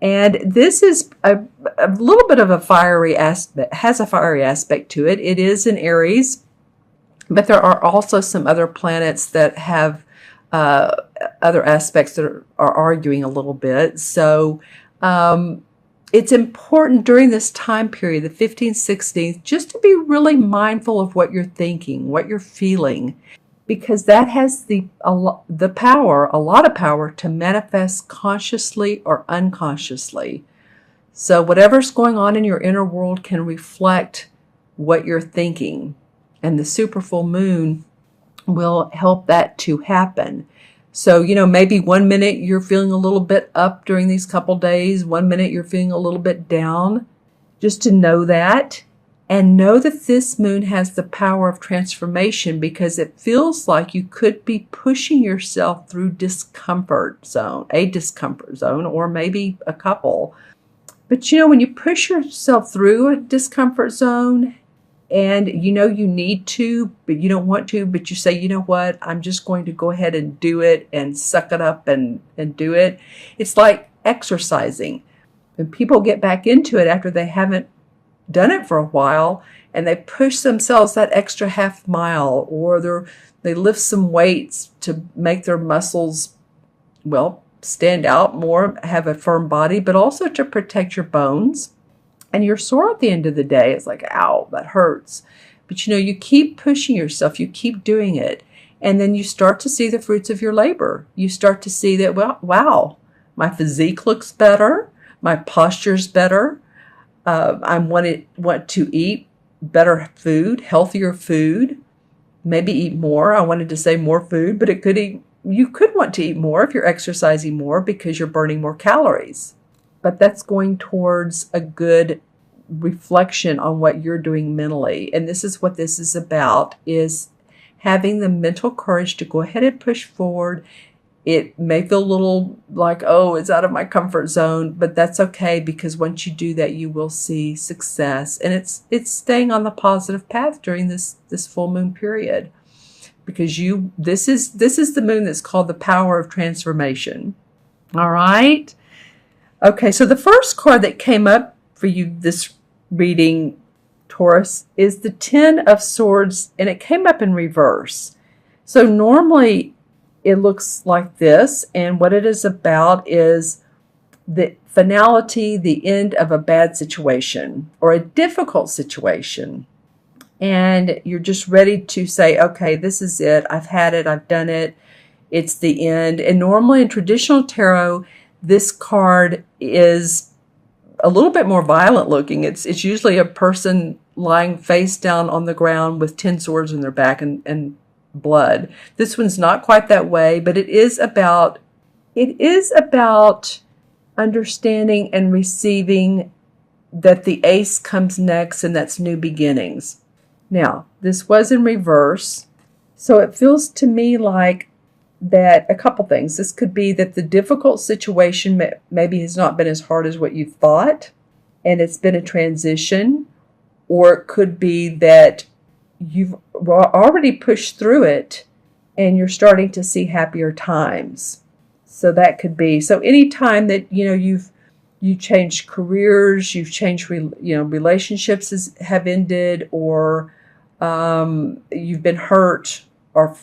And this is a little bit of a fiery aspect, has a fiery aspect to it. It is in Aries, but there are also some other planets that have other aspects that are arguing a little bit. So it's important during this time period, the 15th, 16th, just to be really mindful of what you're thinking, what you're feeling, because that has the power, a lot of power, to manifest consciously or unconsciously. So whatever's going on in your inner world can reflect what you're thinking. And the super full moon will help that to happen. So, maybe 1 minute you're feeling a little bit up during these couple days, 1 minute you're feeling a little bit down. Just to know that, and know that this moon has the power of transformation, because it feels like you could be pushing yourself through a discomfort zone, or maybe a couple. But when you push yourself through a discomfort zone, and you need to, but you don't want to, but you say, you know what, I'm just going to go ahead and do it and suck it up and do it. It's like exercising. When people get back into it after they haven't done it for a while, and they push themselves that extra half mile, or they lift some weights to make their muscles, stand out more, have a firm body, but also to protect your bones. And you're sore at the end of the day. It's like, ow, that hurts. But you keep pushing yourself, you keep doing it. And then you start to see the fruits of your labor. You start to see that, wow, my physique looks better, my posture's better. I want to eat better food, healthier food, maybe eat more. I wanted to say more food, but you could want to eat more if you're exercising more, because you're burning more calories. But that's going towards a good reflection on what you're doing mentally. And this is what this is about, is having the mental courage to go ahead and push forward. It may feel a little like, oh, it's out of my comfort zone, but that's okay, because once you do that, you will see success. And it's staying on the positive path during this full moon period, because this is the moon that's called the power of transformation. All right. Okay, so the first card that came up for you this reading, Taurus, is the 10 of Swords, and it came up in reverse. So normally it looks like this, and what it is about is the finality, the end of a bad situation or a difficult situation. And you're just ready to say, okay, this is it. I've had it. I've done it. It's the end. And normally in traditional tarot, this card is a little bit more violent looking. It's usually a person lying face down on the ground with 10 swords in their back and blood. This one's not quite that way, but it is about understanding and receiving that the ace comes next, and that's new beginnings. Now, this was in reverse, so it feels to me like that a couple things. This could be that the difficult situation maybe has not been as hard as what you thought, and it's been a transition. Or it could be that you've already pushed through it and you're starting to see happier times. So that could be. So any time that, you've changed careers, you've changed, relationships have ended, or you've been hurt, or,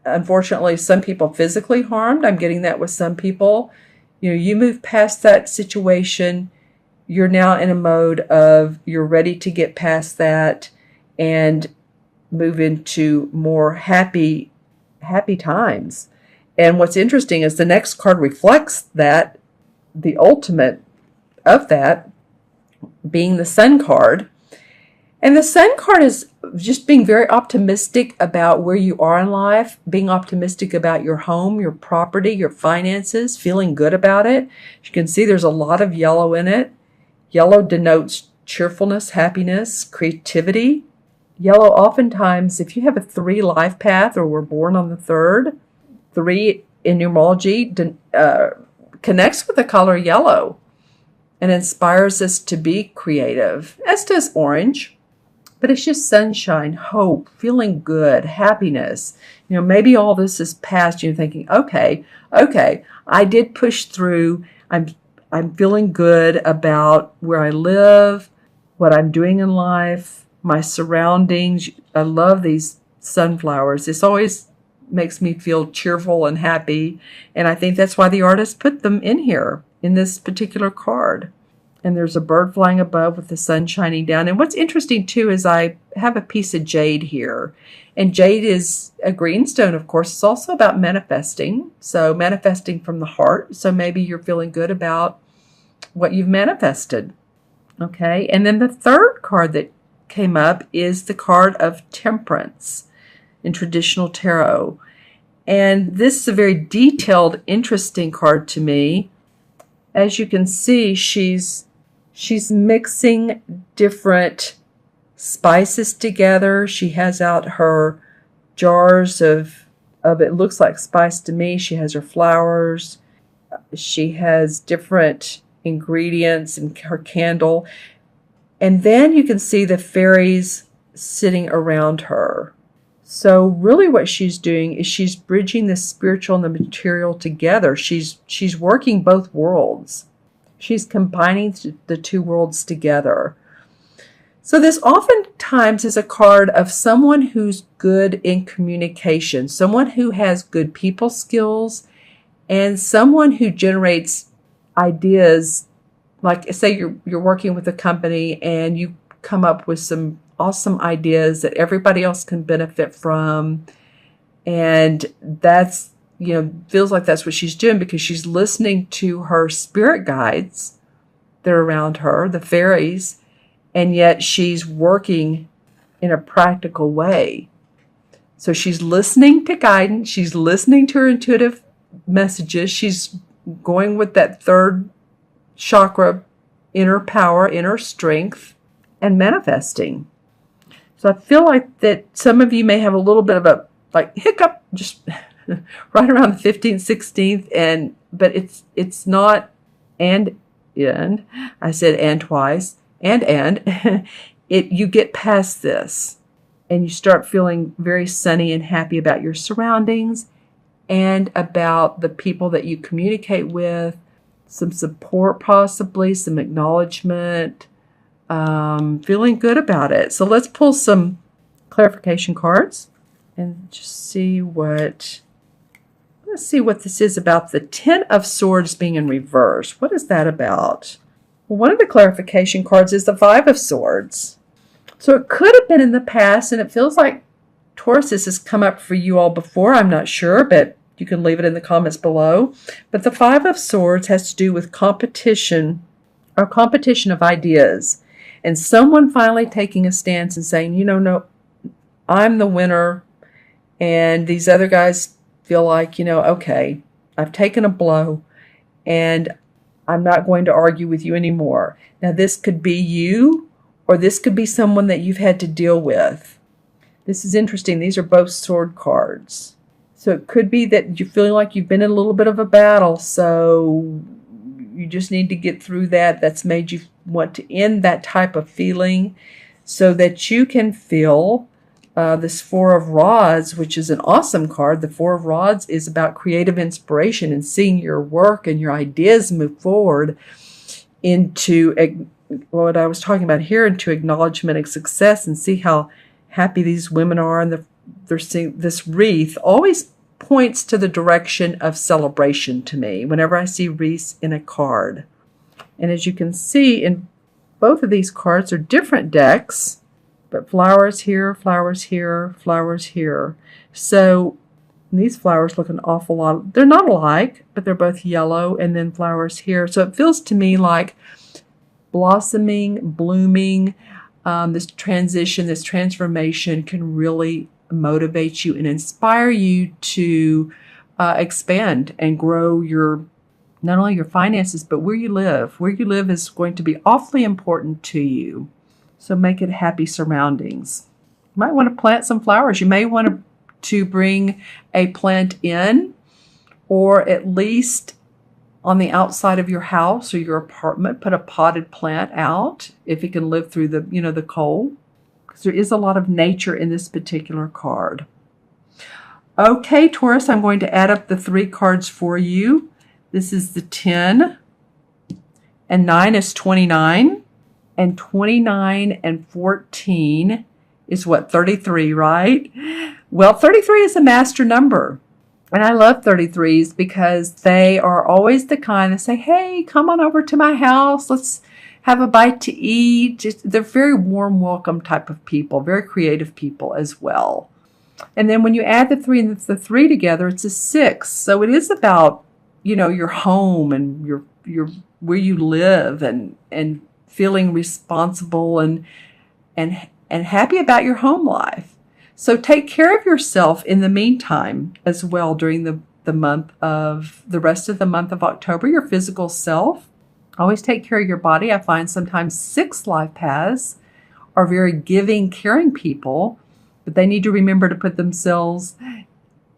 unfortunately, some people physically harmed. I'm getting that with some people. You move past that situation. You're now in a mode of you're ready to get past that and move into more happy times. And what's interesting is the next card reflects that, the ultimate of that being the Sun card. And the Sun card is just being very optimistic about where you are in life, being optimistic about your home, your property, your finances, feeling good about it. As you can see, there's a lot of yellow in it. Yellow denotes cheerfulness, happiness, creativity. Yellow, oftentimes, if you have a 3 life path or were born on the 3rd, 3 in numerology connects with the color yellow and inspires us to be creative, as does orange. But it's just sunshine, hope, feeling good, happiness. Maybe all this is past. You're thinking, okay, I did push through. I'm feeling good about where I live, what I'm doing in life, my surroundings. I love these sunflowers. This always makes me feel cheerful and happy. And I think that's why the artist put them in here in this particular card. And there's a bird flying above with the sun shining down. And what's interesting too is I have a piece of jade here. And jade is a greenstone, of course. It's also about manifesting. So manifesting from the heart. So maybe you're feeling good about what you've manifested. Okay. And then the third card that came up is the card of Temperance in traditional tarot. And this is a very detailed, interesting card to me. As you can see, she's mixing different spices together. She has out her jars of it looks like spice to me. She has her flowers. She has different ingredients in her candle. And then you can see the fairies sitting around her. So really what she's doing is she's bridging the spiritual and the material together. She's working both worlds. She's combining the two worlds together. So this oftentimes is a card of someone who's good in communication, someone who has good people skills, and someone who generates ideas. Like say you're working with a company and you come up with some awesome ideas that everybody else can benefit from. And that's, feels like that's what she's doing because she's listening to her spirit guides that are around her, the fairies, and yet she's working in a practical way. So she's listening to guidance. She's listening to her intuitive messages. She's going with that third chakra, inner power, inner strength, and manifesting. So I feel like that some of you may have a little bit of a hiccup just right around the 15th, 16th, but it's not and I said and twice and you get past this and you start feeling very sunny and happy about your surroundings and about the people that you communicate with, some support possibly, some acknowledgement. Feeling good about it. So let's pull some clarification cards and just see let's see what this is about the Ten of Swords being in reverse. What is that about? Well, one of the clarification cards is the Five of Swords. So it could have been in the past, and it feels like Taurus, this has come up for you all before. I'm not sure, but you can leave it in the comments below. But the Five of Swords has to do with competition or competition of ideas. And someone finally taking a stance and saying, no, I'm the winner. And these other guys feel like, okay, I've taken a blow and I'm not going to argue with you anymore. Now, this could be you or this could be someone that you've had to deal with. This is interesting. These are both sword cards. So it could be that you're feeling like you've been in a little bit of a battle. So you just need to get through that. That's made you want to end that type of feeling so that you can feel this Four of Rods, which is an awesome card. The Four of Rods is about creative inspiration and seeing your work and your ideas move forward into what I was talking about here, into acknowledgement and success, and see how happy these women are. And they're seeing this wreath always points to the direction of celebration to me whenever I see wreaths in a card. And as you can see, in both of these cards are different decks, but flowers here, flowers here, flowers here. So these flowers look an awful lot. They're not alike, but they're both yellow, and then flowers here. So it feels to me like blossoming, blooming, this transition, this transformation can really motivate you and inspire you to expand and grow not only your finances, but where you live. Where you live is going to be awfully important to you. So make it happy surroundings. You might want to plant some flowers. You may want to bring a plant in, or at least on the outside of your house or your apartment, put a potted plant out if it can live through the cold. Because there is a lot of nature in this particular card. Okay, Taurus, I'm going to add up the 3 cards for you. This is the 10 and 9 is 29, and 29 and 14 is what, 33, right? Well, 33 is a master number. And I love 33s because they are always the kind that say, hey, come on over to my house. Let's have a bite to eat. They're very warm, welcome type of people, very creative people as well. And then when you add the 3 and the 3 together, it's a 6. So it is about, your home and your where you live and feeling responsible and happy about your home life. So take care of yourself in the meantime as well during the rest of the month of October, your physical self. Always take care of your body. I find sometimes 6 life paths are very giving, caring people, but they need to remember to put themselves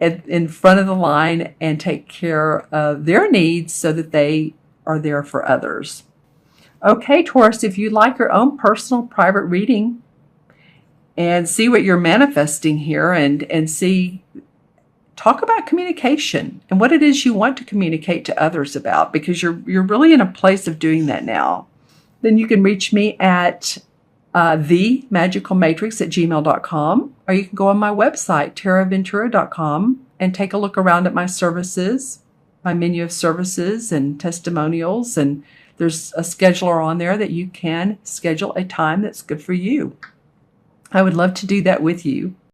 in front of the line and take care of their needs so that they are there for others. Okay, Taurus, if you'd like your own personal private reading and see what you're manifesting here and talk about communication and what it is you want to communicate to others about, because you're really in a place of doing that now, then you can reach me at themagicalmatrix@gmail.com, or you can go on my website, taraventura.com, and take a look around at my services, my menu of services and testimonials, and there's a scheduler on there that you can schedule a time that's good for you. I would love to do that with you.